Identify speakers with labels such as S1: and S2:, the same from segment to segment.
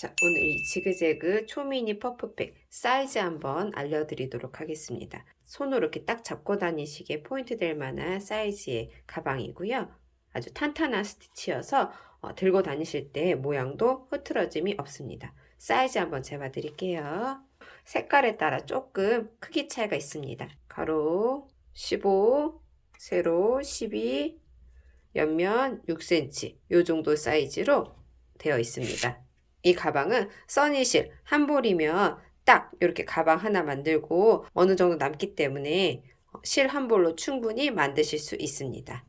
S1: 자, 오늘 이 지그재그 초미니 퍼프백 사이즈 한번 알려드리도록 하겠습니다. 손으로 이렇게 딱 잡고 다니시기에 포인트 될 만한 사이즈의 가방이고요. 아주 탄탄한 스티치여서 들고 다니실 때 모양도 흐트러짐이 없습니다. 사이즈 한번 재봐 드릴게요. 색깔에 따라 조금 크기 차이가 있습니다. 가로 15, 세로 12, 옆면 6cm 이 정도 사이즈로 되어 있습니다. 이 가방은 써니실 한 볼이면 딱 이렇게 가방 하나 만들고 어느 정도 남기 때문에 실 한 볼로 충분히 만드실 수 있습니다.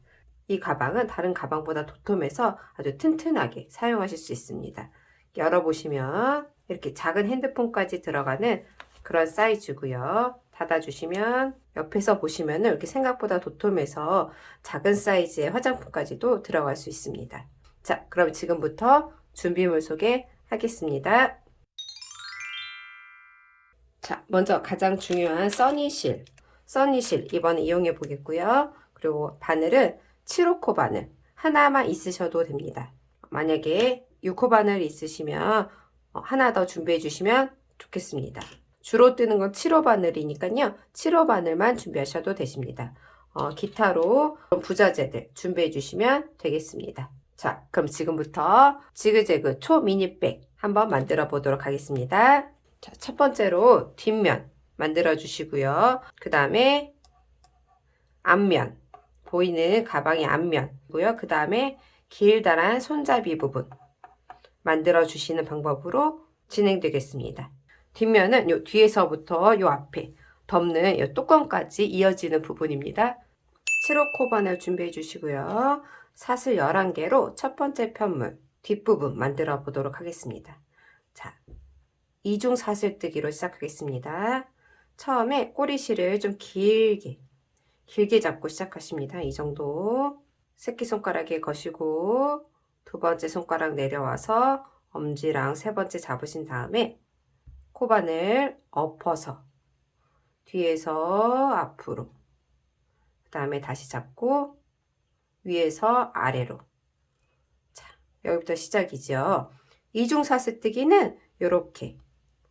S1: 이 가방은 다른 가방보다 도톰해서 아주 튼튼하게 사용하실 수 있습니다. 열어보시면 이렇게 작은 핸드폰까지 들어가는 그런 사이즈고요. 닫아주시면 옆에서 보시면 이렇게 생각보다 도톰해서 작은 사이즈의 화장품까지도 들어갈 수 있습니다. 자, 그럼 지금부터 준비물 소개하겠습니다. 자, 먼저 가장 중요한 써니실. 써니실 이번에 이용해 보겠고요. 그리고 바늘은 7호코 바늘 하나만 있으셔도 됩니다. 만약에 6호 바늘 있으시면 하나 더 준비해 주시면 좋겠습니다. 주로 뜨는 건 7호 바늘이니까요. 7호 바늘만 준비하셔도 되십니다. 기타로 부자재들 준비해 주시면 되겠습니다. 자, 그럼 지금부터 지그재그 초미니백 한번 만들어 보도록 하겠습니다. 자, 첫 번째로 뒷면 만들어 주시고요. 그 다음에 앞면, 보이는 가방의 앞면이고요. 그 다음에 길다란 손잡이 부분 만들어 주시는 방법으로 진행되겠습니다. 뒷면은 요 뒤에서부터 요 앞에 덮는 요 뚜껑까지 이어지는 부분입니다. 7호 코바늘 준비해 주시고요. 사슬 11개로 첫 번째 편물 뒷부분 만들어 보도록 하겠습니다. 자, 이중 사슬뜨기로 시작하겠습니다. 처음에 꼬리실을 좀 길게 잡고 시작하십니다. 이 정도. 새끼손가락에 거시고 두 번째 손가락 내려와서 엄지랑 세 번째 잡으신 다음에 코바늘 엎어서 뒤에서 앞으로 그 다음에 다시 잡고 위에서 아래로. 자, 여기부터 시작이죠. 이중사슬뜨기는 이렇게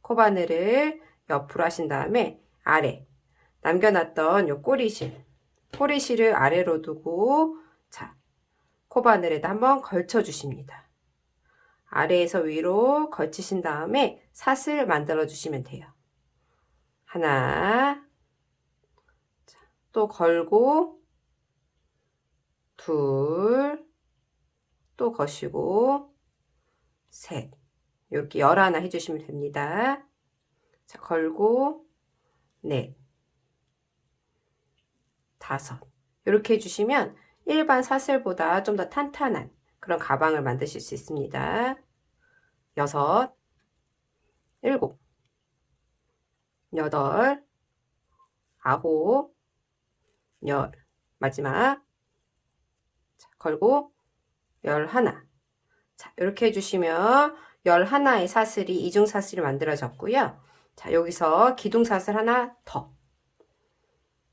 S1: 코바늘을 옆으로 하신 다음에 아래 남겨놨던 요 꼬리실을 아래로 두고 자, 코바늘에다 한번 걸쳐 주십니다. 아래에서 위로 걸치신 다음에 사슬 만들어 주시면 돼요. 하나, 자, 또 걸고 둘, 또 거시고 셋, 이렇게 11 해주시면 됩니다. 자, 걸고 넷, 다섯, 이렇게 해주시면 일반 사슬보다 좀 더 탄탄한 그런 가방을 만드실 수 있습니다. 여섯, 일곱, 여덟, 아홉, 열, 마지막 자, 걸고 11. 자, 이렇게 해주시면 11의 사슬이 이중사슬이 만들어졌고요. 자, 여기서 기둥사슬 하나 더.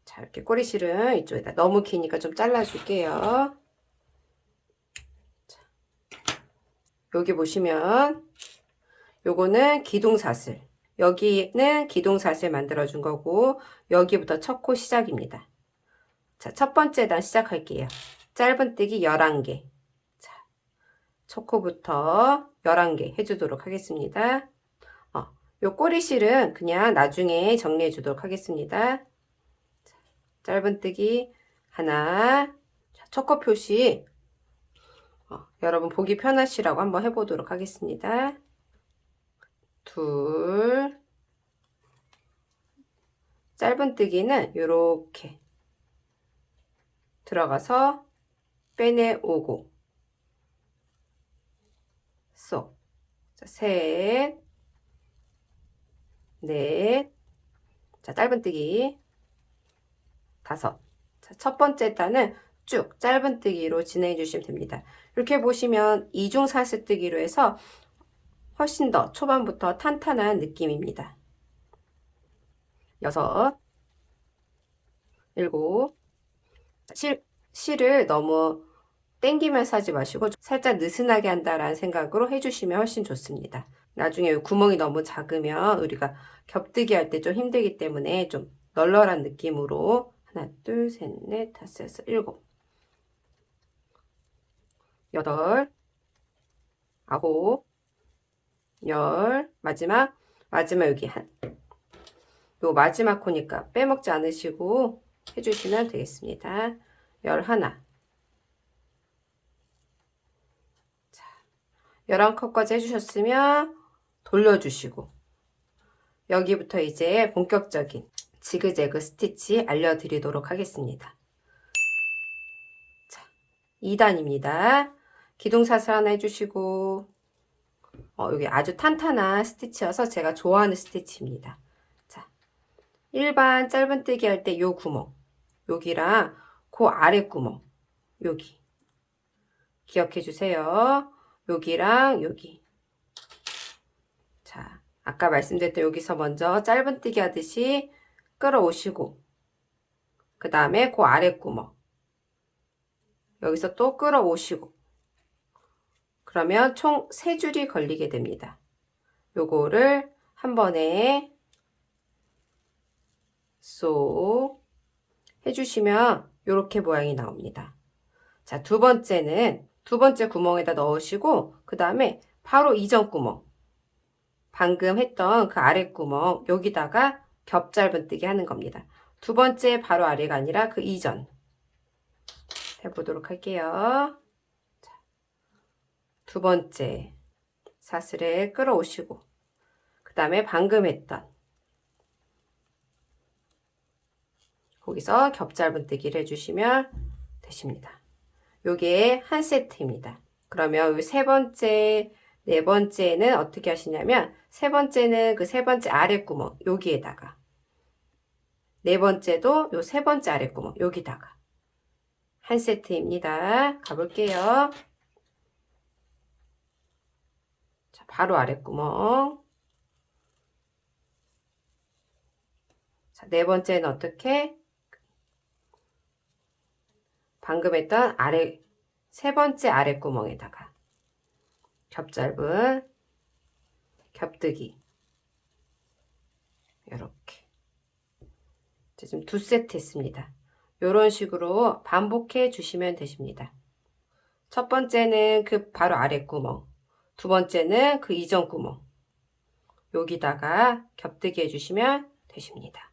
S1: 자, 이렇게 꼬리실은 이쪽에다 너무 기니까 좀 잘라줄게요. 자, 여기 보시면 요거는 기둥사슬. 여기는 기둥사슬 만들어준 거고 여기부터 첫 코 시작입니다. 자, 첫 번째 단 시작할게요. 짧은뜨기 11개. 자, 첫 코부터 11개 해주도록 하겠습니다. 요 꼬리실은 그냥 나중에 정리해 주도록 하겠습니다. 자, 짧은뜨기 하나. 자, 첫 코 표시 여러분 보기 편하시라고 한번 해보도록 하겠습니다. 둘. 짧은뜨기는 요렇게 들어가서 빼내오고 쏙. 자, 셋, 넷, 자, 짧은뜨기 다섯. 자, 첫 번째 단은 쭉 짧은뜨기로 진행해 주시면 됩니다. 이렇게 보시면 이중사슬뜨기로 해서 훨씬 더 초반부터 탄탄한 느낌입니다. 여섯, 일곱, 실을 너무 땡기면서 하지 마시고 살짝 느슨하게 한다라는 생각으로 해주시면 훨씬 좋습니다. 나중에 구멍이 너무 작으면 우리가 겹뜨기 할 때 좀 힘들기 때문에 좀 널널한 느낌으로 하나, 둘, 셋, 넷, 다섯, 여섯, 일곱, 여덟, 아홉, 열, 마지막 여기 요 마지막 코니까 빼먹지 않으시고 해주시면 되겠습니다. 11. 자, 11컷까지 해주셨으면 돌려주시고 여기부터 이제 본격적인 지그재그 스티치 알려드리도록 하겠습니다. 자, 2단입니다. 기둥사슬 하나 해주시고 여기 아주 탄탄한 스티치여서 제가 좋아하는 스티치입니다. 자, 일반 짧은뜨기 할 때 요 구멍 여기랑 그 아래 구멍 여기 기억해 주세요. 여기랑 여기. 자, 아까 말씀드렸던 여기서 먼저 짧은뜨기 하듯이 끌어오시고 그 다음에 그 아래 구멍 여기서 또 끌어오시고 그러면 총 3줄이 걸리게 됩니다. 요거를 한 번에 쏙 해주시면 이렇게 모양이 나옵니다. 자, 두 번째 구멍에다 넣으시고 그 다음에 바로 이전 구멍 방금 했던 그 아래 구멍 여기다가 겹 짧은뜨기 하는 겁니다. 두 번째 바로 아래가 아니라 그 이전 해보도록 할게요. 자, 두 번째 사슬에 끌어오시고 그 다음에 방금 했던 거기서 겹 짧은뜨기를 해주시면 되십니다. 요게 한 세트입니다. 그러면 요 세 번째, 네 번째는 어떻게 하시냐면 세 번째는 그 세 번째 아래 구멍 여기에다가 네 번째도 요 세 번째 아래 구멍 여기다가 한 세트입니다. 가볼게요. 자, 바로 아래 구멍. 자, 네 번째는 어떻게? 방금 했던 아래 세 번째 아래 구멍에다가 겹 짧은 겹뜨기 이렇게 지금 두 세트 했습니다. 이런 식으로 반복해 주시면 되십니다. 첫 번째는 그 바로 아래 구멍, 두 번째는 그 이전 구멍 여기다가 겹뜨기 해주시면 되십니다.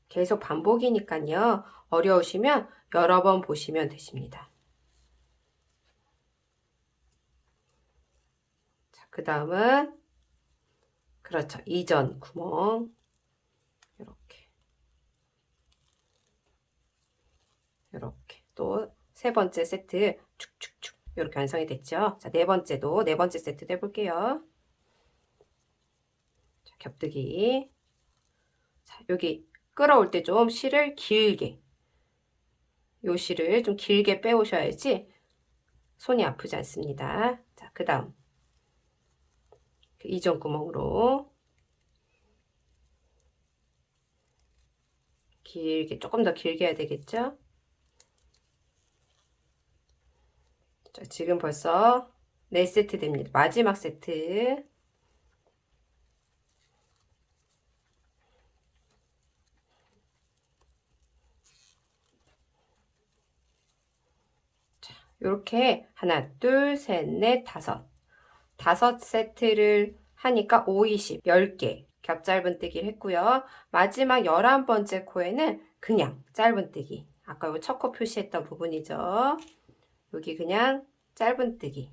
S1: 계속 반복이니까요. 어려우시면 여러 번 보시면 되십니다. 자, 그 다음은 그렇죠. 이전 구멍 이렇게 또 세 번째 세트 축축축 이렇게 완성이 됐죠. 자, 네 번째 세트도 해볼게요. 자, 겹뜨기. 자, 여기 끌어올 때 좀 실을 길게 요 실을 좀 길게 빼오셔야지 손이 아프지 않습니다. 자, 그 다음 이전 구멍으로 길게 조금 더 길게 해야 되겠죠. 자, 지금 벌써 4세트 됩니다. 마지막 세트. 자, 요렇게 하나, 둘, 셋, 넷, 다섯 세트를 하니까 5, 20, 10개 겹 짧은뜨기를 했고요. 마지막 11번째 코에는 그냥 짧은뜨기. 아까 요 첫 코 표시했던 부분이죠. 여기 그냥 짧은뜨기로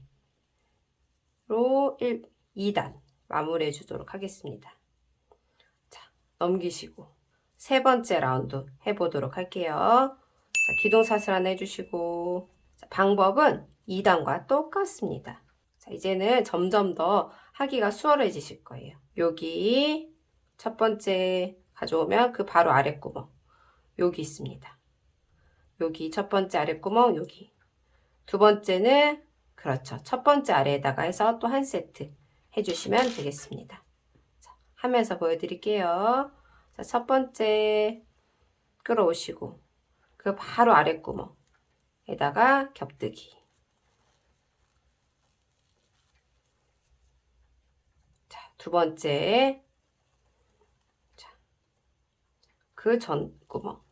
S1: 2단 마무리해 주도록 하겠습니다. 자, 넘기시고 세 번째 라운드 해보도록 할게요. 자, 기둥사슬 하나 해주시고 자, 방법은 2단과 똑같습니다. 자, 이제는 점점 더 하기가 수월해지실 거예요. 여기 첫 번째 가져오면 그 바로 아랫구멍 여기 있습니다. 여기 첫 번째 아랫구멍 여기 두 번째는 그렇죠. 첫 번째 아래에다가 해서 또 한 세트 해주시면 되겠습니다. 자, 하면서 보여드릴게요. 자, 첫 번째 끌어오시고 그 바로 아랫구멍에다가 겹뜨기 두 번째, 그 전 구멍.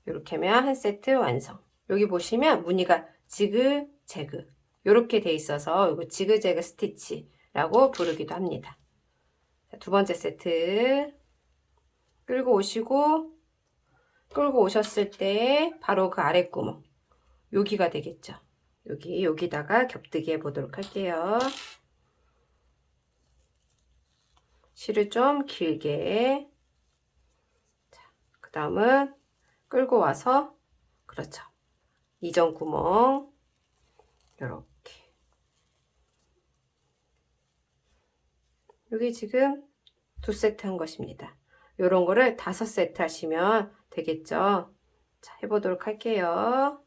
S1: 이렇게 하면 한 세트 완성. 여기 보시면 무늬가 지그재그 이렇게 돼 있어서 이거 지그재그 스티치라고 부르기도 합니다. 자, 두 번째 세트 끌고 오셨을 때 바로 그 아래 구멍 여기가 되겠죠. 여기다가 겹뜨기 해 보도록 할게요. 실을 좀 길게. 자, 그 다음은 끌고 와서 그렇죠. 이전 구멍 이렇게. 여기 지금 2세트 한 것입니다. 요런 거를 5세트 하시면 되겠죠. 자, 해보도록 할게요.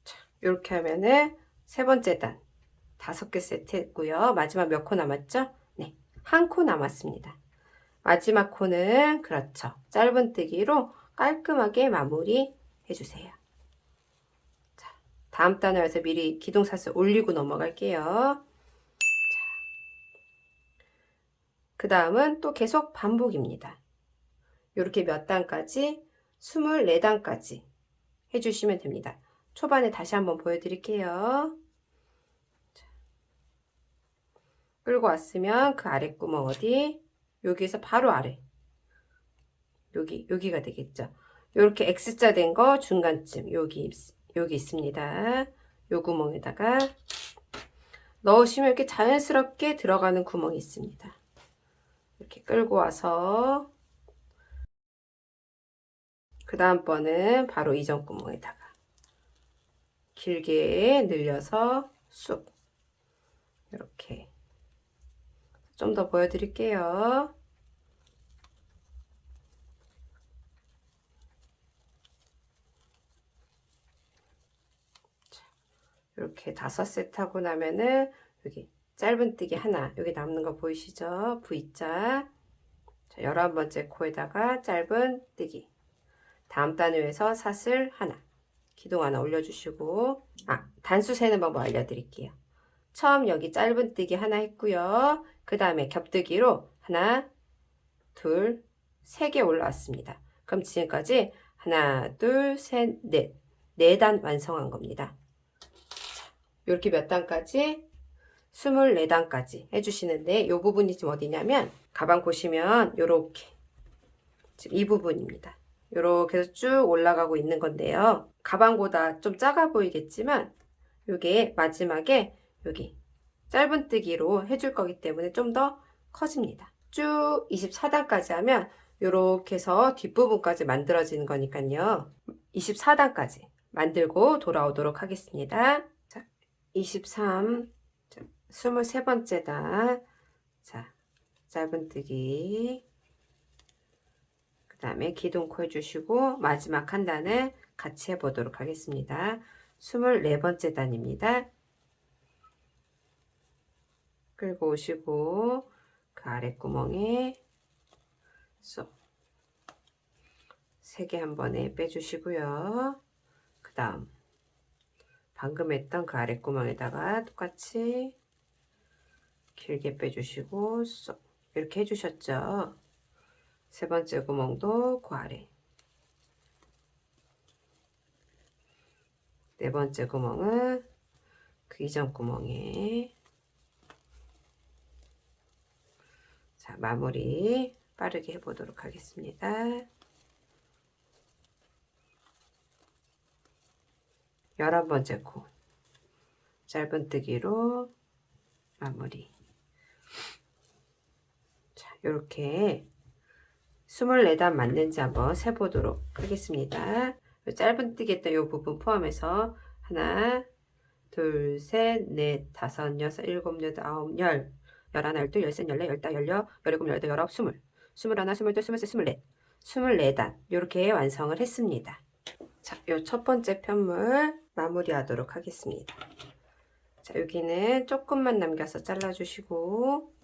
S1: 자, 이렇게 하면은 세 번째 단 5개 세트 했고요. 마지막 몇 코 남았죠? 네, 한 코 남았습니다. 마지막 코는 그렇죠. 짧은뜨기로 깔끔하게 마무리 해주세요. 자, 다음 단어에서 미리 기둥사슬 올리고 넘어갈게요. 그 다음은 또 계속 반복입니다. 이렇게 몇 단까지? 24단까지 해주시면 됩니다. 초반에 다시 한번 보여드릴게요. 자, 끌고 왔으면 그 아래 구멍 어디? 여기에서 바로 아래. 여기가 되겠죠. 이렇게 X자 된 거 중간쯤 여기 있습니다. 요 구멍에다가 넣으시면 이렇게 자연스럽게 들어가는 구멍이 있습니다. 이렇게 끌고 와서 그 다음번은 바로 이전 구멍에다가 길게 늘려서 쑥 이렇게 좀 더 보여드릴게요. 이렇게 5세트 하고 나면은 여기 짧은뜨기 하나 여기 남는 거 보이시죠? V자. 자, 11번째 코에다가 짧은뜨기. 다음 단위에서 사슬 하나, 기둥 하나 올려주시고, 단수 세는 방법 알려드릴게요. 처음 여기 짧은뜨기 하나 했고요. 그 다음에 겹뜨기로 하나, 둘, 3개 올라왔습니다. 그럼 지금까지 하나, 둘, 셋, 넷, 4단 완성한 겁니다. 이렇게 몇 단까지? 24단까지 해주시는데 이 부분이 지금 어디냐면 가방 보시면 이렇게 지금 이 부분입니다. 이렇게 해서 쭉 올라가고 있는 건데요. 가방보다 좀 작아 보이겠지만 이게 마지막에 여기 짧은뜨기로 해줄 거기 때문에 좀 더 커집니다. 쭉 24단까지 하면 이렇게 해서 뒷부분까지 만들어지는 거니까요. 24단까지 만들고 돌아오도록 하겠습니다. 자, 23, 23번째 단. 자, 짧은뜨기. 그 다음에 기둥코 해주시고 마지막 한 단을 같이 해보도록 하겠습니다. 24번째 단입니다. 끌고 오시고 그 아래 구멍에 쏙 3개 한 번에 빼주시고요. 그 다음 방금 했던 그 아래 구멍에다가 똑같이 길게 빼주시고 쏙 이렇게 해주셨죠. 세 번째 구멍도 그 아래, 네 번째 구멍은 그 이전 구멍에. 자, 마무리 빠르게 해보도록 하겠습니다. 11번째 코 짧은뜨기로 마무리. 자, 이렇게 24단 맞는지 한번 세보도록 하겠습니다. 짧은뜨기 했던 이 부분 포함해서 하나, 둘, 셋, 넷, 다섯, 여섯, 일곱, 여덟, 아홉, 열, 열하나, 열둘, 열셋, 열넷, 열다, 열여, 열일곱, 열여덟, 열아홉, 스물, 스물하나, 스물둘, 스물셋, 스물넷, 24단 이렇게 완성을 했습니다. 자, 요 첫 번째 편물 마무리하도록 하겠습니다. 자, 여기는 조금만 남겨서 잘라주시고,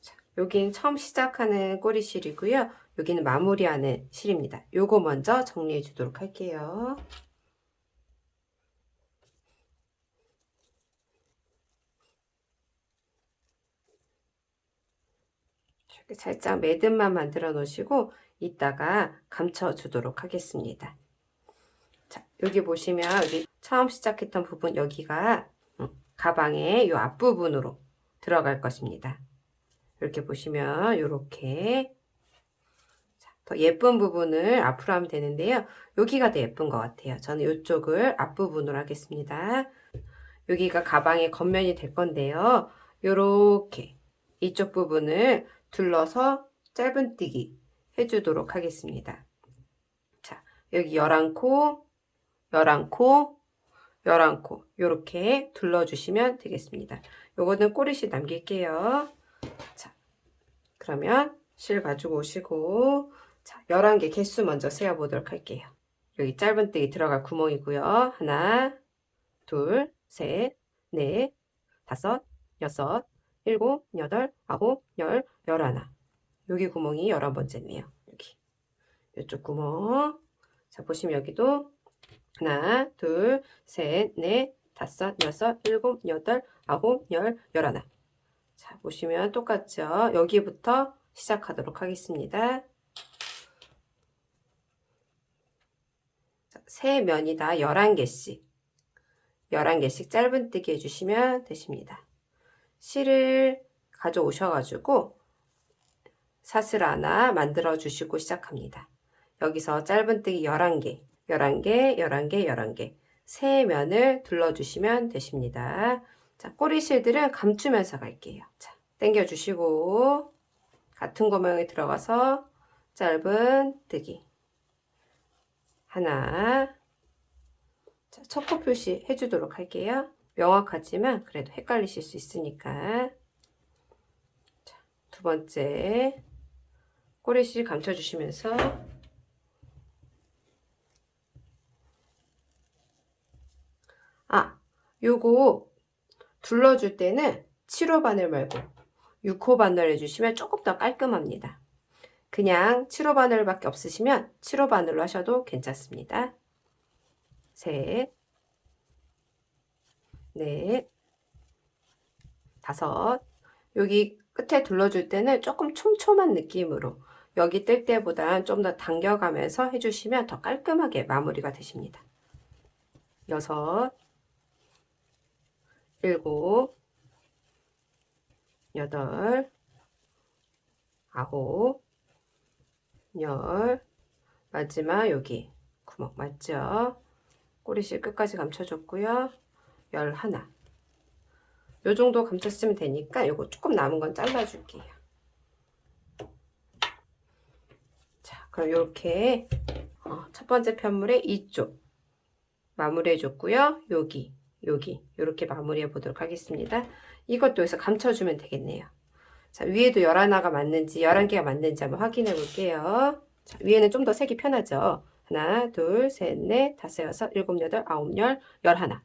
S1: 자, 여기는 처음 시작하는 꼬리실이고요. 여기는 마무리하는 실입니다. 요거 먼저 정리해 주도록 할게요. 이렇게 살짝 매듭만 만들어 놓으시고 이따가 감춰 주도록 하겠습니다. 자, 여기 보시면 여기 처음 시작했던 부분 여기가 가방의 이 앞부분으로 들어갈 것입니다. 이렇게 보시면 이렇게 더 예쁜 부분을 앞으로 하면 되는데요. 여기가 더 예쁜 것 같아요. 저는 이쪽을 앞부분으로 하겠습니다. 여기가 가방의 겉면이 될 건데요. 이렇게 이쪽 부분을 둘러서 짧은뜨기 해주도록 하겠습니다. 자, 여기 11코, 11코, 11코 이렇게 둘러주시면 되겠습니다. 요거는 꼬리실 남길게요. 자, 그러면 실 가지고 오시고 자, 11개 개수 먼저 세어보도록 할게요. 여기 짧은뜨기 들어갈 구멍이고요. 하나, 둘, 셋, 넷, 다섯, 여섯, 일곱, 여덟, 아홉, 열, 열하나. 여기 구멍이 11번째네요. 여기. 이쪽 구멍. 자, 보시면 여기도 하나, 둘, 셋, 넷, 다섯, 여섯, 일곱, 여덟, 아홉, 열, 열하나. 자, 보시면 똑같죠? 여기부터 시작하도록 하겠습니다. 세 면이 다 11개씩. 11개씩 짧은뜨기 해주시면 되십니다. 실을 가져오셔가지고 사슬 하나 만들어 주시고 시작합니다. 여기서 짧은뜨기 11개, 11개, 11개, 11개 세 면을 둘러주시면 되십니다. 자, 꼬리실들은 감추면서 갈게요. 자, 당겨주시고 같은 구멍에 들어가서 짧은뜨기 하나. 자, 첫 코 표시 해주도록 할게요. 명확하지만 그래도 헷갈리실 수 있으니까. 자, 두 번째 꼬리실 감춰주시면서 요거 둘러줄 때는 7호 바늘 말고 6호 바늘 해주시면 조금 더 깔끔합니다. 그냥 7호 바늘밖에 없으시면 7호 바늘로 하셔도 괜찮습니다. 셋, 넷, 다섯. 여기 끝에 둘러줄 때는 조금 촘촘한 느낌으로 여기 뜰 때보다 좀 더 당겨가면서 해주시면 더 깔끔하게 마무리가 되십니다. 여섯, 일곱, 여덟, 아홉, 열, 마지막 여기 구멍 맞죠? 꼬리실 끝까지 감춰줬고요. 11. 요 정도 감췄으면 되니까 요거 조금 남은 건 잘라줄게요. 자, 그럼 이렇게 첫 번째 편물의 이쪽 마무리해 줬고요. 여기 이렇게 마무리해 보도록 하겠습니다. 이것도 여기서 감춰주면 되겠네요. 자, 위에도 11가 맞는지 11개가 맞는지 한번 확인해 볼게요. 자, 위에는 좀 더 색이 편하죠. 하나, 둘, 셋, 넷, 다섯, 여섯, 일곱, 여덟, 아홉, 열, 11.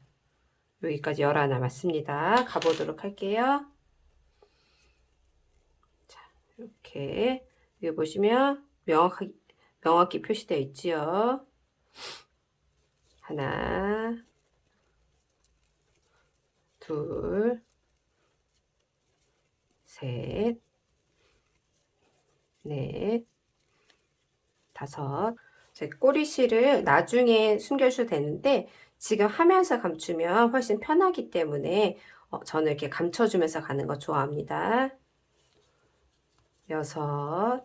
S1: 여기까지 11 맞습니다. 가보도록 할게요. 자, 이렇게 여기 보시면 명확히 표시되어 있지요. 하나, 둘, 셋, 넷, 다섯. 꼬리실을 나중에 숨겨주셔도 되는데 지금 하면서 감추면 훨씬 편하기 때문에 저는 이렇게 감춰주면서 가는 거 좋아합니다. 여섯,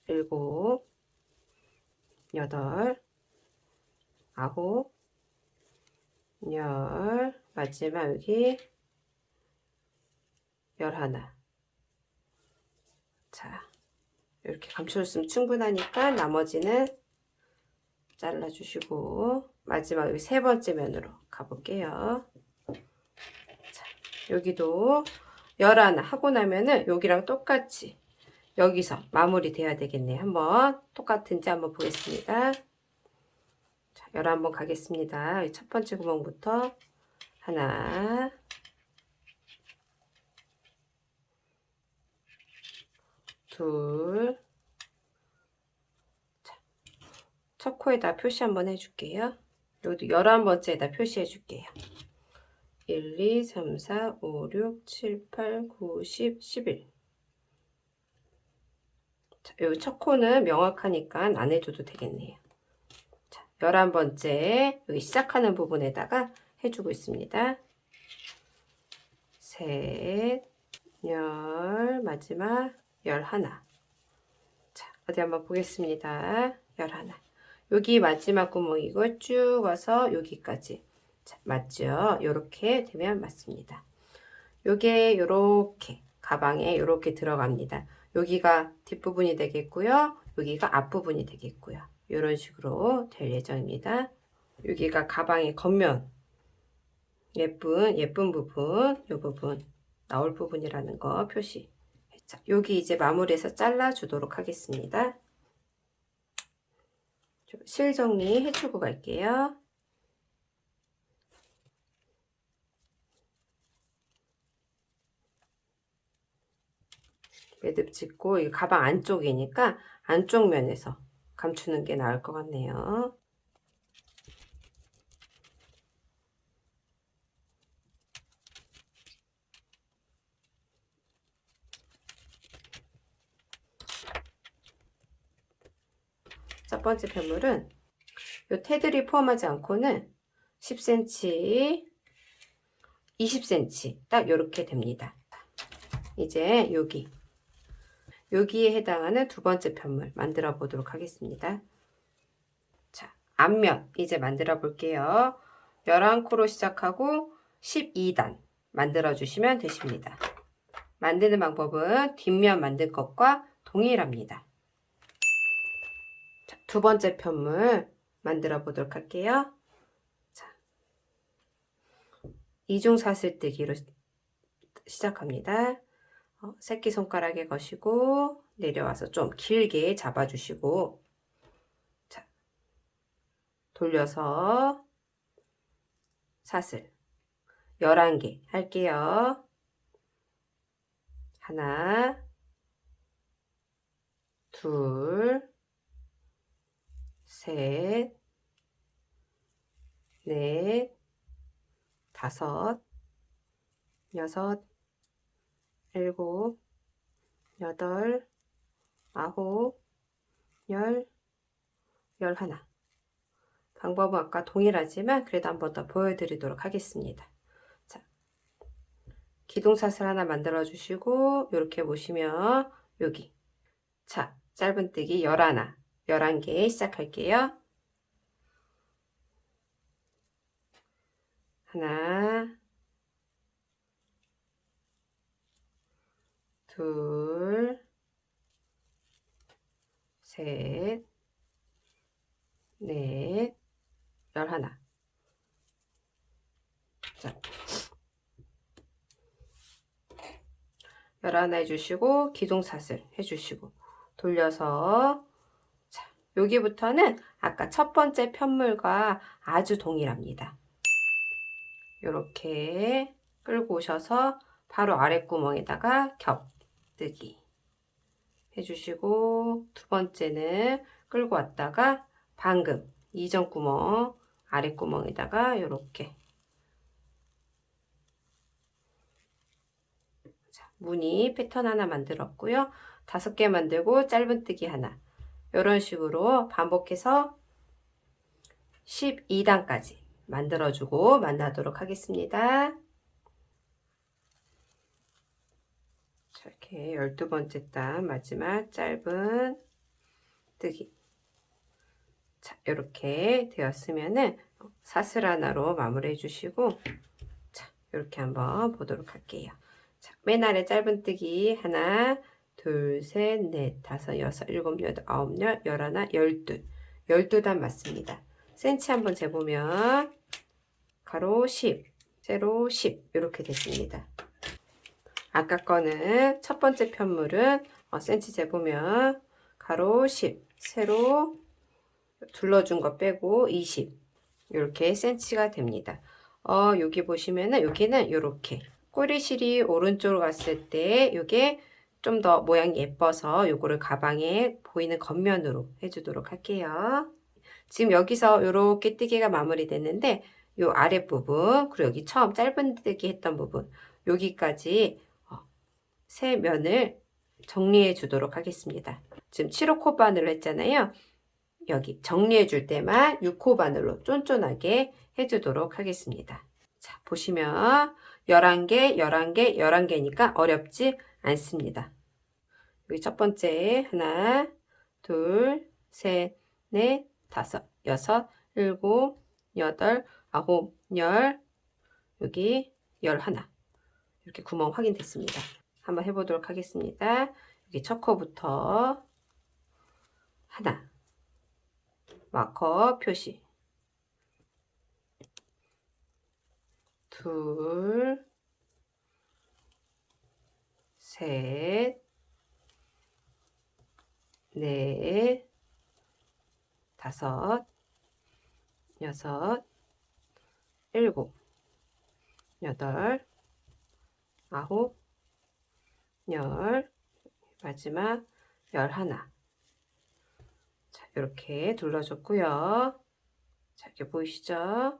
S1: 일곱, 여덟, 아홉, 열, 마지막 여기 11. 자, 이렇게 감춰줬으면 충분하니까 나머지는 잘라주시고 마지막 여기 세 번째 면으로 가볼게요. 자, 여기도 11 하고 나면은 여기랑 똑같이 여기서 마무리 돼야 되겠네요. 한번 똑같은지 한번 보겠습니다. 자, 11번 가겠습니다. 첫 번째 구멍부터 하나, 둘. 자, 첫 코에다 표시 한번 해줄게요. 여기도 11번째에다 표시해 줄게요. 1, 2, 3, 4, 5, 6, 7, 8, 9, 10, 11. 자, 여기 첫 코는 명확하니까 안 해줘도 되겠네요. 자, 11번째 여기 시작하는 부분에다가 해주고 있습니다. 셋, 열, 마지막 11. 자, 어디 한번 보겠습니다. 11. 여기 마지막 구멍이고 쭉 와서 여기까지. 자, 맞죠? 요렇게 되면 맞습니다. 요게 요렇게 가방에 요렇게 들어갑니다. 여기가 뒷부분이 되겠고요. 여기가 앞부분이 되겠고요. 이런 식으로 될 예정입니다. 여기가 가방의 겉면 예쁜 부분, 요 부분 나올 부분이라는 거 표시. 자, 여기 이제 마무리해서 잘라 주도록 하겠습니다. 실 정리 해주고 갈게요. 매듭 짓고 이 가방 안쪽이니까 안쪽 면에서 감추는 게 나을 것 같네요. 첫 번째 편물은 이 테두리 포함하지 않고는 10cm, 20cm 딱 이렇게 됩니다. 이제 여기에 해당하는 두 번째 편물 만들어 보도록 하겠습니다. 자, 앞면 이제 만들어 볼게요. 11코로 시작하고 12단 만들어 주시면 되십니다. 만드는 방법은 뒷면 만든 것과 동일합니다. 자, 두 번째 편물 만들어 보도록 할게요. 자, 이중 사슬뜨기로 시작합니다. 새끼손가락에 거시고 내려와서 좀 길게 잡아주시고, 자, 돌려서 사슬 11개 할게요. 하나, 둘, 셋, 넷, 다섯, 여섯, 일곱, 여덟, 아홉, 열, 11. 방법은 아까 동일하지만 그래도 한 번 더 보여드리도록 하겠습니다. 자, 기둥사슬 하나 만들어 주시고 이렇게 보시면 여기 자, 짧은뜨기 11, 11개 시작할게요. 하나, 둘, 셋, 넷, 11. 자, 11 해주시고 기둥사슬 해주시고 돌려서 자, 여기부터는 아까 첫 번째 편물과 아주 동일합니다. 이렇게 끌고 오셔서 바로 아랫구멍에다가 겹뜨기 해주시고 두 번째는 끌고 왔다가 방금 이전 구멍 아랫구멍에다가 이렇게 무늬 패턴 하나 만들었고요. 5개 만들고 짧은뜨기 하나 이런 식으로 반복해서 12단까지 만들어주고 만나도록 하겠습니다. 자, 이렇게 12번째 단 마지막 짧은 뜨기. 자, 이렇게 되었으면은 사슬 하나로 마무리해 주시고 자, 이렇게 한번 보도록 할게요. 자, 맨 아래 짧은뜨기 하나, 둘, 셋, 넷, 다섯, 여섯, 일곱, 여덟, 아홉, 열, 11, 12단 맞습니다. 센치 한번 재보면 가로 10, 세로 10 이렇게 됐습니다. 아까 거는 첫 번째 편물은 센치 재보면 가로 10, 세로 둘러준 거 빼고 20 이렇게 센치가 됩니다. 여기 보시면은 여기는 이렇게 꼬리실이 오른쪽으로 갔을 때 이게 좀 더 모양이 예뻐서 요거를 가방에 보이는 겉면으로 해주도록 할게요. 지금 여기서 이렇게 뜨개가 마무리됐는데 요 아랫부분 그리고 여기 처음 짧은 뜨기 했던 부분 여기까지 세 면을 정리해 주도록 하겠습니다. 지금 7호 코 바늘로 했잖아요. 여기 정리해 줄 때만 6호 바늘로 쫀쫀하게 해주도록 하겠습니다. 자, 보시면 11개, 11개, 11개니까 어렵지 않습니다. 여기 첫 번째 하나, 둘, 셋, 넷, 다섯, 여섯, 일곱, 여덟, 아홉, 열, 여기 11. 이렇게 구멍 확인됐습니다. 한번 해보도록 하겠습니다. 여기 첫 코부터 하나, 마커 표시, 둘, 셋, 넷, 다섯, 여섯, 일곱, 여덟, 아홉, 열, 마지막 11. 자, 이렇게 둘러줬고요. 자, 이렇게 보이시죠?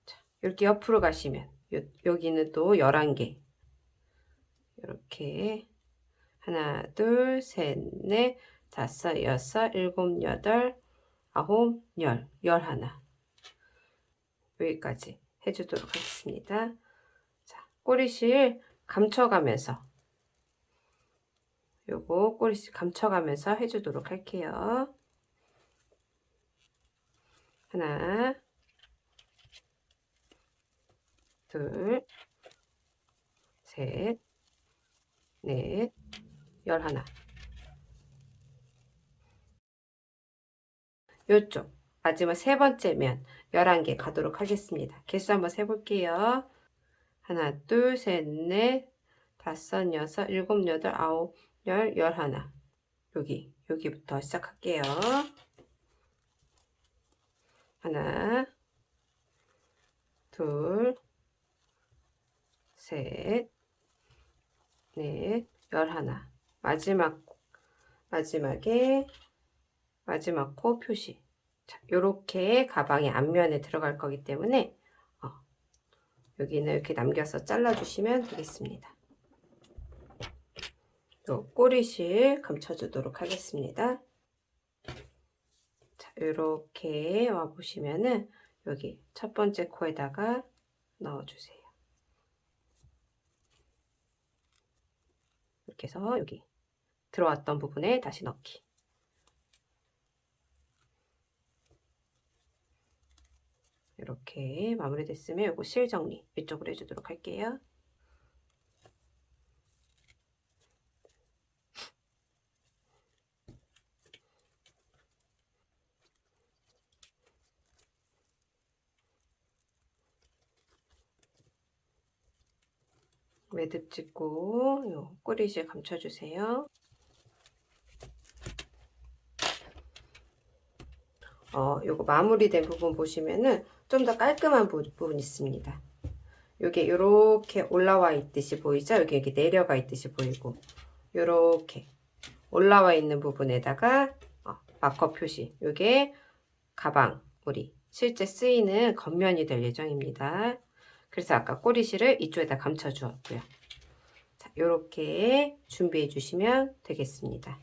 S1: 자, 이렇게 옆으로 가시면 여기는 또 11개. 이렇게 하나, 둘, 셋, 넷, 다섯, 여섯, 일곱, 여덟, 아홉, 열, 11. 여기까지 해주도록 하겠습니다. 자, 꼬리실 감춰가면서 요거 꼬리실 감춰가면서 해주도록 할게요. 하나, 둘, 셋, 넷, 11. 요쪽 마지막 세 번째 면 11개 가도록 하겠습니다. 개수 한번 세볼게요. 하나, 둘, 셋, 넷, 다섯, 여섯, 일곱, 여덟, 아홉, 열, 11. 여기부터 시작할게요. 하나, 둘, 셋, 넷, 11. 마지막 코 표시. 자, 요렇게 가방의 앞면에 들어갈 거기 때문에 여기는 이렇게 남겨서 잘라주시면 되겠습니다. 요 꼬리실 감춰주도록 하겠습니다. 자, 이렇게 와 보시면은 여기 첫 번째 코에다가 넣어주세요. 이렇게 해서 여기 들어왔던 부분에 다시 넣기. 이렇게 마무리됐으면 요거 실 정리 이쪽으로 해주도록 할게요. 매듭 찍고 요 꼬리실 감춰주세요. 요거 마무리된 부분 보시면은 좀 더 깔끔한 부분 있습니다. 요게 요렇게 올라와 있듯이 보이죠? 여기 내려가 있듯이 보이고 요렇게 올라와 있는 부분에다가 마커 표시 요게 가방 우리 실제 쓰이는 겉면이 될 예정입니다. 그래서 아까 꼬리실을 이쪽에다 감춰 주었고요. 자, 요렇게 준비해 주시면 되겠습니다.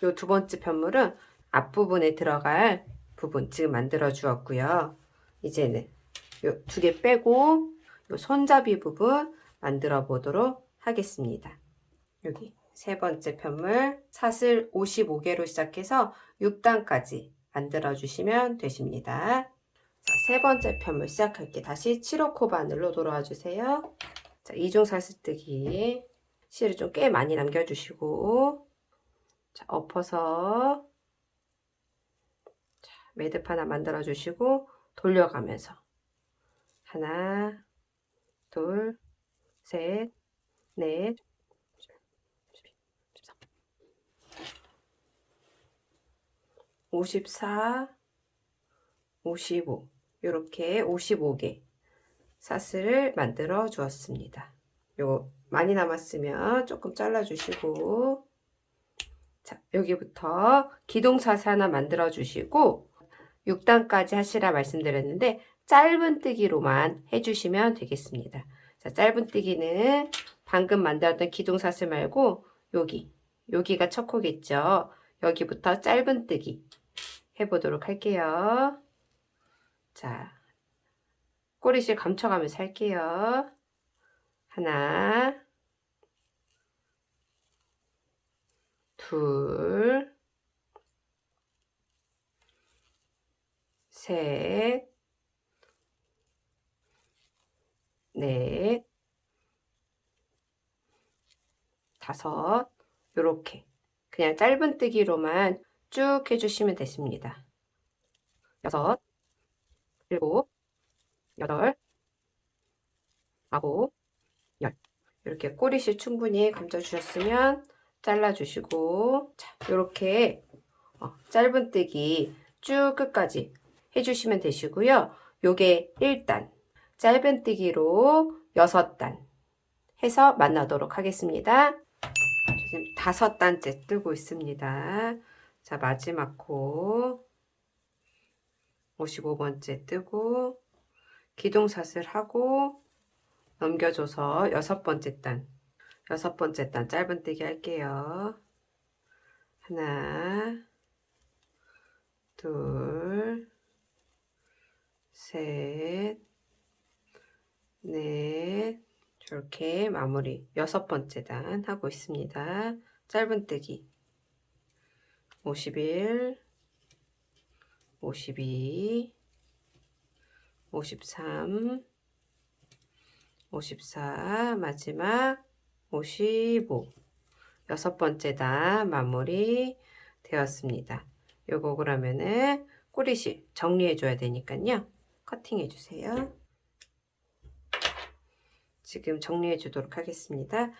S1: 요 두 번째 편물은 앞부분에 들어갈 부분 지금 만들어 주었고요. 이제는 요 두 개 빼고 요 손잡이 부분 만들어 보도록 하겠습니다. 여기 세 번째 편물 사슬 55개로 시작해서 6단까지 만들어 주시면 되십니다. 자, 세 번째 편물 시작할게. 다시 7호 코 바늘로 돌아와 주세요. 자, 이중 사슬뜨기 실을 좀 꽤 많이 남겨 주시고 자, 엎어서 자, 매듭 하나 만들어 주시고 돌려가면서 하나, 둘, 셋, 넷, 54, 55 이렇게 55개 사슬을 만들어 주었습니다. 요거 많이 남았으면 조금 잘라주시고, 자, 여기부터 기둥사슬 하나 만들어 주시고 6단까지 하시라 말씀드렸는데 짧은 뜨기로만 해주시면 되겠습니다. 자, 짧은 뜨기는 방금 만들었던 기둥사슬 말고 여기가 첫 코겠죠. 여기부터 짧은 뜨기 해보도록 할게요. 자, 꼬리실 감춰가면서 할게요. 하나, 둘, 셋, 넷, 다섯, 요렇게 그냥 짧은 뜨기로만 쭉 해주시면 되십니다. 여섯, 일곱, 여덟, 아홉, 열. 이렇게 꼬리실 충분히 감춰주셨으면 잘라주시고, 자, 이렇게 짧은뜨기 쭉 끝까지 해주시면 되시고요. 요게 1단, 짧은뜨기로 6단 해서 만나도록 하겠습니다. 지금 5단째 뜨고 있습니다. 자, 마지막 코 55번째 뜨고 기둥사슬 하고 넘겨줘서 6번째 단 짧은뜨기 할게요. 하나, 둘, 셋, 넷, 이렇게 마무리 6번째 단 하고 있습니다. 짧은뜨기 51, 52, 53, 54, 마지막 55, 6번째 단 마무리 되었습니다. 요거 그러면은 꼬리실 정리해 줘야 되니까요. 커팅해 주세요. 지금 정리해 주도록 하겠습니다.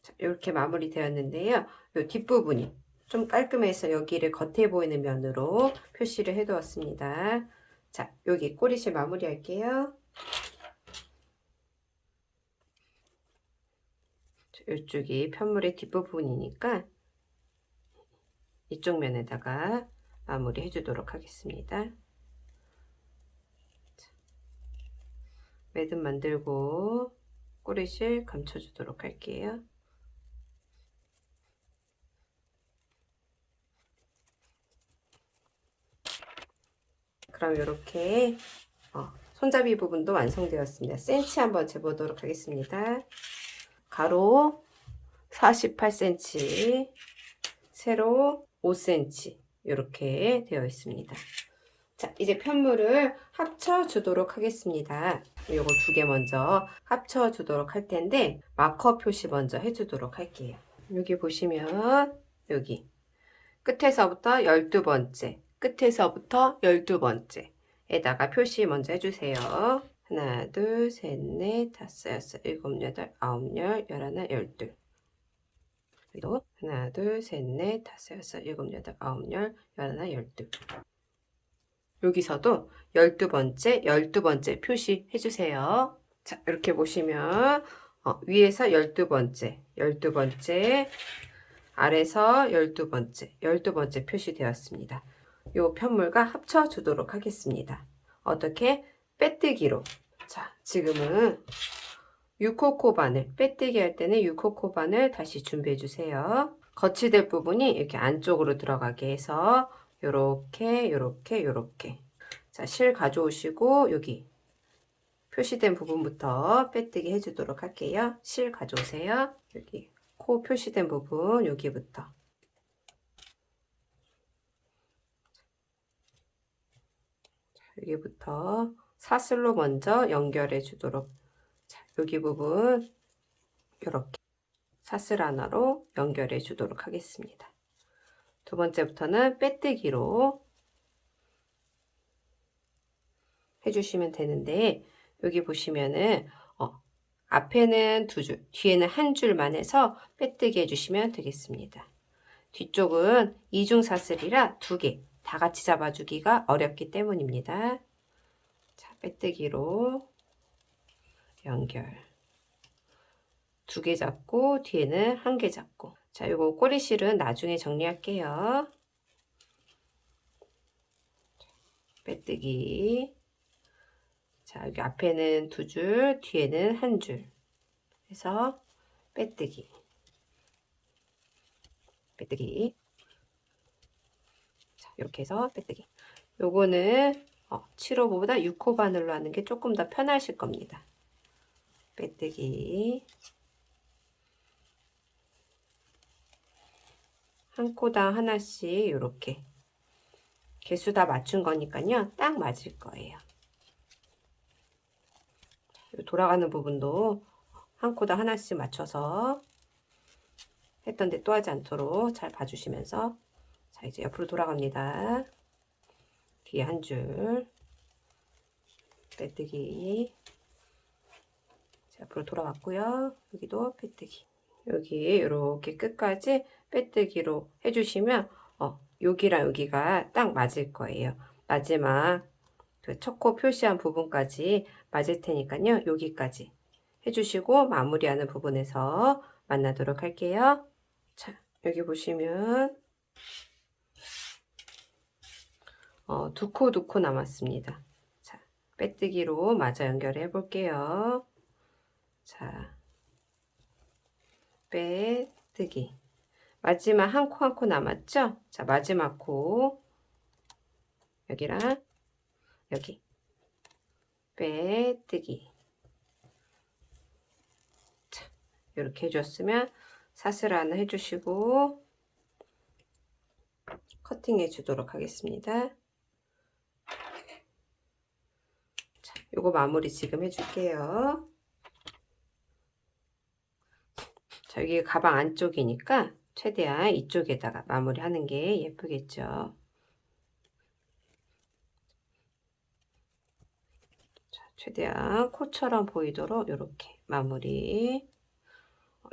S1: 자, 이렇게 마무리 되었는데요. 요 뒷부분이 좀 깔끔해서 여기를 겉에 보이는 면으로 표시를 해 두었습니다. 자, 여기 꼬리실 마무리 할게요. 이쪽이 편물의 뒷부분이니까 이쪽 면에다가 마무리 해주도록 하겠습니다. 매듭 만들고 꼬리실 감춰주도록 할게요. 그럼 이렇게 손잡이 부분도 완성되었습니다. 센치 한번 재보도록 하겠습니다. 가로 48cm, 세로 5cm 이렇게 되어 있습니다. 자, 이제 편물을 합쳐 주도록 하겠습니다. 요거 2개 먼저 합쳐 주도록 할 텐데 마커 표시 먼저 해 주도록 할게요. 여기 보시면 여기 끝에서부터 12번째, 끝에서부터 12번째에다가 표시 먼저 해주세요. 하나, 둘, 셋, 넷, 다섯, 여섯, 일곱, 여덟, 아홉, 열, 열하나, 열둘. 그리고 하나, 둘, 셋, 넷, 다섯, 여섯, 일곱, 여덟, 아홉, 열, 열하나, 열둘. 여기서도 12번째, 12번째 표시해 주세요. 자, 이렇게 보시면 위에서 12번째, 12번째, 아래서 12번째, 12번째 표시되었습니다. 요 편물과 합쳐 주도록 하겠습니다. 어떻게? 빼뜨기로. 자, 지금은 6호 바늘, 빼뜨기 할 때는 6호 바늘 다시 준비해 주세요. 거치될 부분이 이렇게 안쪽으로 들어가게 해서 요렇게, 요렇게, 요렇게. 자, 실 가져오시고 여기 표시된 부분부터 빼뜨기 해주도록 할게요. 실 가져오세요. 여기 코 표시된 부분 여기부터. 자, 여기부터 사슬로 먼저 연결해 주도록. 자, 여기 부분 이렇게 사슬 하나로 연결해 주도록 하겠습니다. 두 번째부터는 빼뜨기로 해주시면 되는데 여기 보시면은 앞에는 2줄, 뒤에는 1줄만 해서 빼뜨기 해주시면 되겠습니다. 뒤쪽은 이중사슬이라 2개 다 같이 잡아주기가 어렵기 때문입니다. 자, 빼뜨기로 연결 두 개 잡고 뒤에는 한 개 잡고. 자, 요거 꼬리실은 나중에 정리할게요. 빼뜨기. 자, 여기 앞에는 두 줄, 뒤에는 한 줄. 해서 빼뜨기. 빼뜨기. 자, 이렇게 해서 빼뜨기. 요거는 7호보다 6호 바늘로 하는 게 조금 더 편하실 겁니다. 빼뜨기. 한 코당 하나씩 이렇게 개수 다 맞춘 거니까요. 딱 맞을 거예요. 돌아가는 부분도 한 코당 하나씩 맞춰서 했던 데 또 하지 않도록 잘 봐주시면서, 자, 이제 옆으로 돌아갑니다. 뒤에 한 줄 빼뜨기. 자, 옆으로 돌아왔고요. 여기도 빼뜨기. 여기 이렇게 끝까지 빼뜨기로 해주시면 여기랑 여기가 딱 맞을 거예요. 마지막 그 첫 코 표시한 부분까지 맞을 테니까요. 여기까지 해주시고 마무리하는 부분에서 만나도록 할게요. 자, 여기 보시면 두 코 남았습니다. 자, 빼뜨기로 마저 연결해 볼게요. 자, 빼뜨기. 마지막 한 코 남았죠? 자, 마지막 코 여기랑 여기 빼뜨기. 자, 이렇게 해줬으면 사슬 하나 해주시고 커팅해 주도록 하겠습니다. 자, 요거 마무리 지금 해줄게요. 자, 여기 가방 안쪽이니까 최대한 이쪽에다가 마무리하는 게 예쁘겠죠. 자, 최대한 코처럼 보이도록 이렇게 마무리.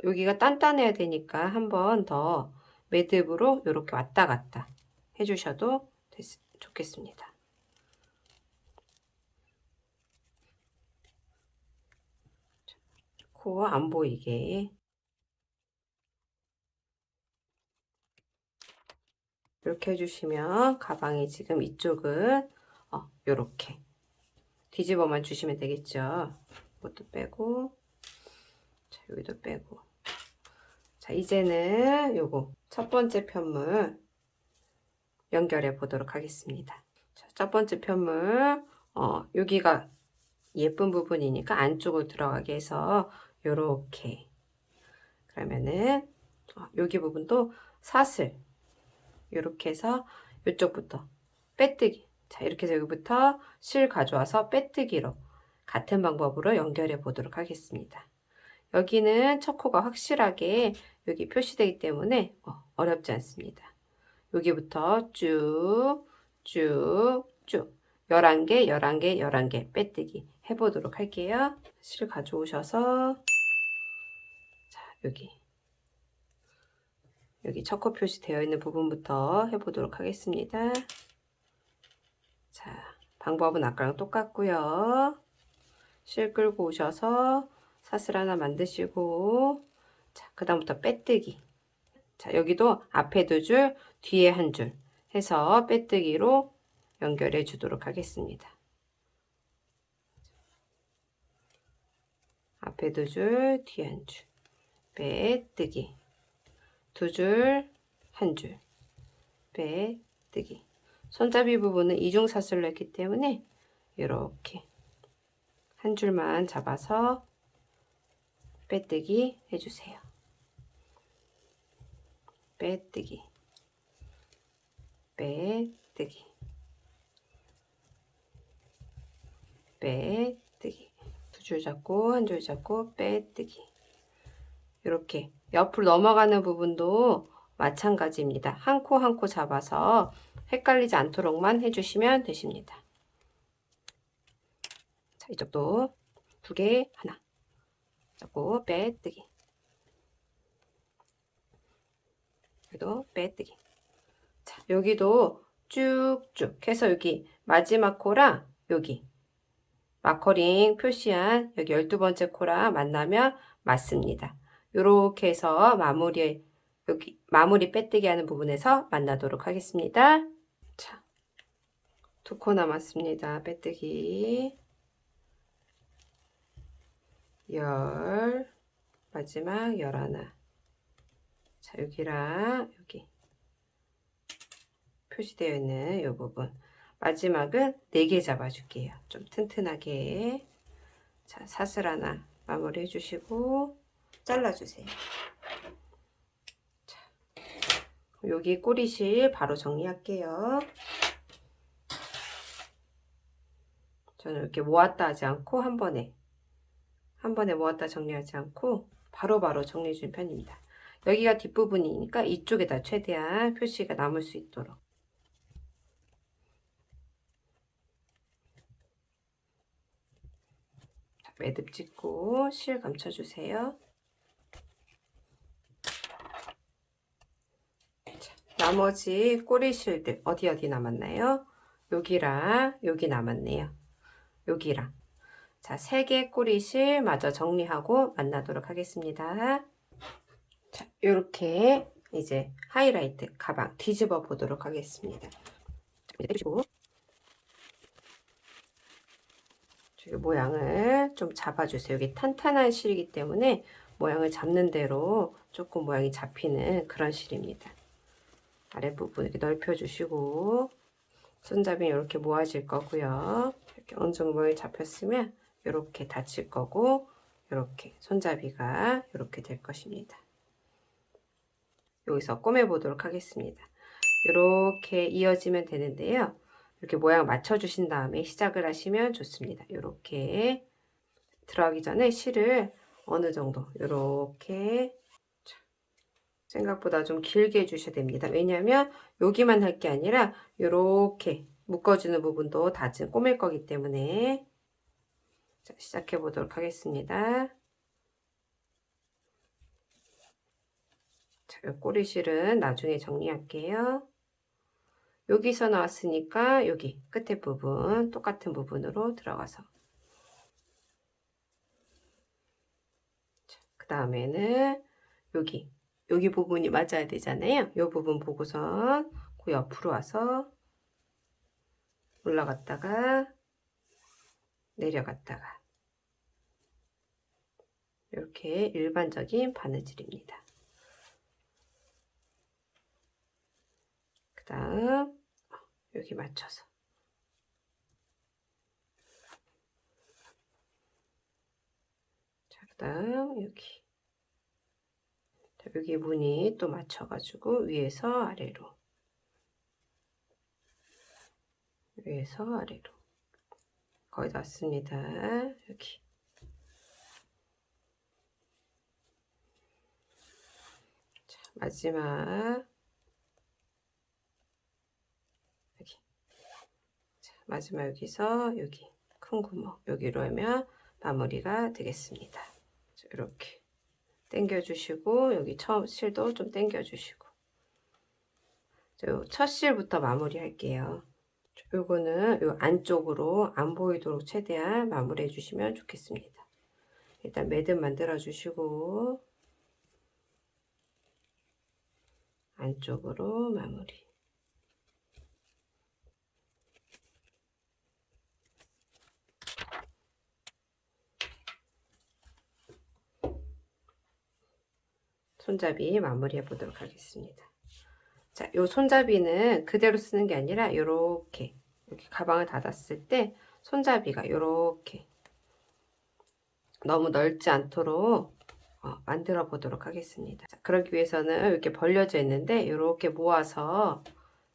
S1: 여기가 단단해야 되니까 한 번 더 매듭으로 이렇게 왔다 갔다 해주셔도 좋겠습니다. 코 안 보이게 이렇게 해주시면 가방이 지금 이쪽은 이렇게 뒤집어만 주시면 되겠죠. 이것도 빼고, 자, 여기도 빼고. 자, 이제는 요거 첫 번째 편물 연결해 보도록 하겠습니다. 자, 첫 번째 편물 여기가 예쁜 부분이니까 안쪽으로 들어가게 해서 요렇게, 그러면은 여기 부분도 사슬 요렇게 해서 이쪽부터 빼뜨기. 자, 이렇게 해서 여기부터 실 가져와서 빼뜨기로 같은 방법으로 연결해 보도록 하겠습니다. 여기는 첫 코가 확실하게 여기 표시되기 때문에 어렵지 않습니다. 여기부터 쭉, 쭉, 쭉 11개, 11개, 11개 빼뜨기 해보도록 할게요. 실 가져오셔서 자, 여기 첫 코 표시되어 있는 부분부터 해보도록 하겠습니다. 자, 방법은 아까랑 똑같고요. 실 끌고 오셔서 사슬 하나 만드시고, 자, 그 다음부터 빼뜨기. 자, 여기도 앞에 두 줄, 뒤에 한 줄 해서 빼뜨기로 연결해 주도록 하겠습니다. 앞에 두 줄, 뒤에 한 줄, 빼뜨기. 두 줄, 한 줄, 빼뜨기. 손잡이 부분은 이중 사슬로 했기 때문에 이렇게 한 줄만 잡아서 빼뜨기 해주세요. 빼뜨기, 빼뜨기, 빼뜨기. 두 줄 잡고 한 줄 잡고 빼뜨기. 이렇게 옆으로 넘어가는 부분도 마찬가지입니다. 한 코 한 코 잡아서 헷갈리지 않도록만 해주시면 되십니다. 자, 이쪽도 두 개 하나 잡고 빼뜨기. 여기도 빼뜨기. 자, 여기도 쭉쭉 해서 여기 마지막 코랑 여기 마커링 표시한 여기 12번째 코랑 만나면 맞습니다. 요렇게 해서 여기 마무리 빼뜨기 하는 부분에서 만나도록 하겠습니다. 자, 2코 남았습니다. 빼뜨기. 마지막 11. 자, 여기랑 여기 표시되어 있는 이 부분. 마지막은 4개 잡아줄게요. 좀 튼튼하게. 자, 사슬 하나 마무리 해주시고 잘라주세요. 자, 여기 꼬리실 바로 정리할게요. 저는 이렇게 모았다 하지 않고 한 번에 모았다 정리하지 않고 바로바로 정리해 주는 편입니다. 여기가 뒷부분이니까 이쪽에다 최대한 표시가 남을 수 있도록. 자, 매듭 찍고 실 감춰주세요. 자, 나머지 꼬리실들 어디 남았나요? 여기랑 여기 남았네요. 여기랑. 자, 3개 꼬리실 마저 정리하고 만나도록 하겠습니다. 자, 이렇게 이제 하이라이트 가방 뒤집어 보도록 하겠습니다. 자, 이제 떼주시고 저기 모양을 좀 잡아주세요. 여기 탄탄한 실이기 때문에 모양을 잡는 대로 조금 모양이 잡히는 그런 실입니다. 아랫부분 이렇게 넓혀주시고 손잡이 이렇게 모아질 거고요. 이렇게 어느 정도 모양이 잡혔으면 이렇게 닫힐 거고 이렇게 손잡이가 이렇게 될 것입니다. 여기서 꼬매 보도록 하겠습니다. 이렇게 이어지면 되는데요. 이렇게 모양 맞춰 주신 다음에 시작을 하시면 좋습니다. 이렇게 들어가기 전에 실을 어느 정도 이렇게 생각보다 좀 길게 해주셔야 됩니다. 왜냐하면 여기만 할 게 아니라 이렇게 묶어주는 부분도 다진 꼬맬 거기 때문에. 자, 시작해 보도록 하겠습니다. 자, 꼬리실은 나중에 정리할게요. 여기서 나왔으니까 여기 끝에 부분 똑같은 부분으로 들어가서 그 다음에는 여기 부분이 맞아야 되잖아요. 이 부분 보고선 그 옆으로 와서 올라갔다가 내려갔다가 이렇게 일반적인 바느질입니다. 그 다음 여기 맞춰서 자, 그 다음 여기 무늬 또 맞춰가지고 위에서 아래로 거의 다 왔습니다. 여기 자, 마지막 마지막 여기서 여기 큰 구멍 여기로 하면 마무리가 되겠습니다. 자, 이렇게 당겨 주시고 여기 처음 실도 좀 당겨 주시고 첫 실부터 마무리 할게요. 요거는 요 안쪽으로 안 보이도록 최대한 마무리 해 주시면 좋겠습니다. 일단 매듭 만들어 주시고 안쪽으로 마무리. 손잡이 마무리해 보도록 하겠습니다. 자, 요 손잡이는 그대로 쓰는 게 아니라 이렇게 가방을 닫았을 때 손잡이가 이렇게 너무 넓지 않도록 만들어 보도록 하겠습니다. 자, 그러기 위해서는 이렇게 벌려져 있는데 이렇게 모아서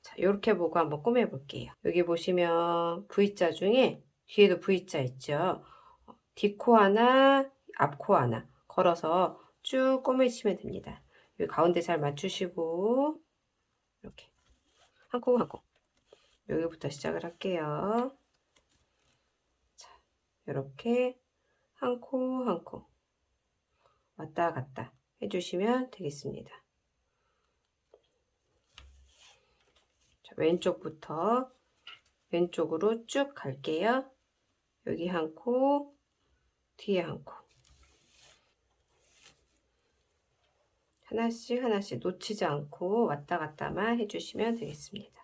S1: 자, 이렇게 보고 한번 꾸며 볼게요. 여기 보시면 V자 중에 뒤에도 V자 있죠. 뒷코 하나, 앞코 하나 걸어서 쭉 꾸미시면 됩니다. 여기 가운데 잘 맞추시고 이렇게 한 코 한 코 여기부터 시작을 할게요. 자, 이렇게 한 코 한 코 왔다 갔다 해주시면 되겠습니다. 자, 왼쪽으로 쭉 갈게요. 여기 한 코, 뒤에 한 코. 하나씩 하나씩 놓치지 않고 왔다 갔다만 해주시면 되겠습니다.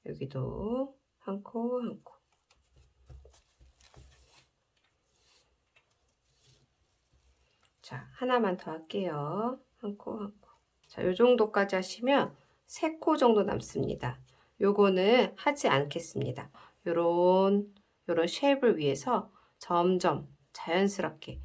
S1: 여기도 한 코 한 코. 자, 하나만 더 할게요. 한 코 한 코. 자, 요 정도까지 하시면 3코 정도 남습니다. 요거는 하지 않겠습니다. 요런 쉐입을 위해서 점점 자연스럽게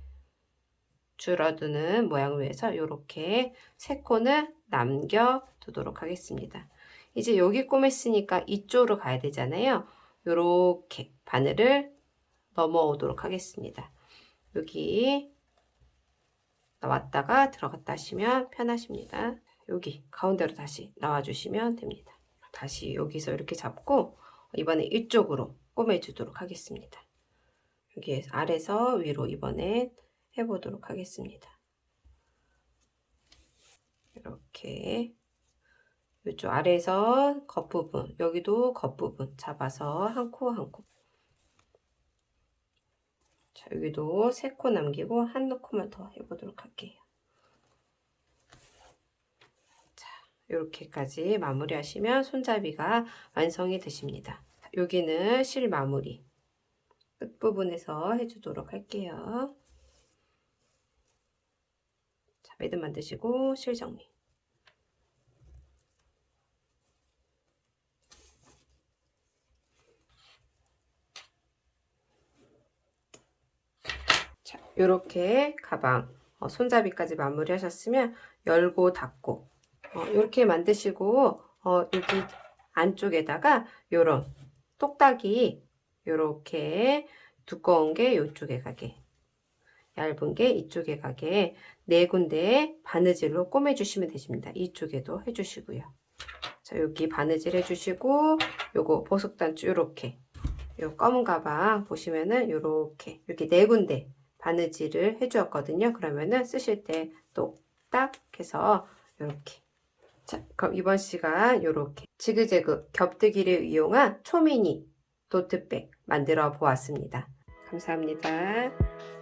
S1: 줄어드는 모양을 위해서 요렇게 3코는 남겨두도록 하겠습니다. 이제 여기 꼬맸으니까 이쪽으로 가야 되잖아요. 요렇게 바늘을 넘어오도록 하겠습니다. 여기 나왔다가 들어갔다 하시면 편하십니다. 여기 가운데로 다시 나와 주시면 됩니다. 다시 여기서 이렇게 잡고 이번에 이쪽으로 꼬매 주도록 하겠습니다. 여기 아래서 위로 이번에 해보도록 하겠습니다. 이렇게 이쪽 아래에서 겉부분, 여기도 겉부분 잡아서 한 코 한 코. 자, 여기도 3코 남기고 한 코만 더 해보도록 할게요. 자, 이렇게까지 마무리 하시면 손잡이가 완성이 되십니다. 여기는 실 마무리 끝부분에서 해주도록 할게요. 자, 매듭 만드시고 실 정리. 자, 이렇게 가방 손잡이까지 마무리 하셨으면 열고 닫고 이렇게 만드시고 여기 안쪽에다가 요런 똑딱이 요렇게 두꺼운 게 이쪽에 가게, 얇은 게 이쪽에 가게 4군데 바느질로 꼬매 주시면 되십니다. 이쪽에도 해주시고요. 자, 여기 바느질 해주시고 요거 보석단추 요렇게 요 검은 가방 보시면은 요렇게 이렇게 4군데 바느질을 해주었거든요. 그러면은 쓰실 때 똑딱 해서 요렇게. 자, 그럼 이번 시간 요렇게 지그재그 겹뜨기를 이용한 초미니 노트백 만들어 보았습니다. 감사합니다.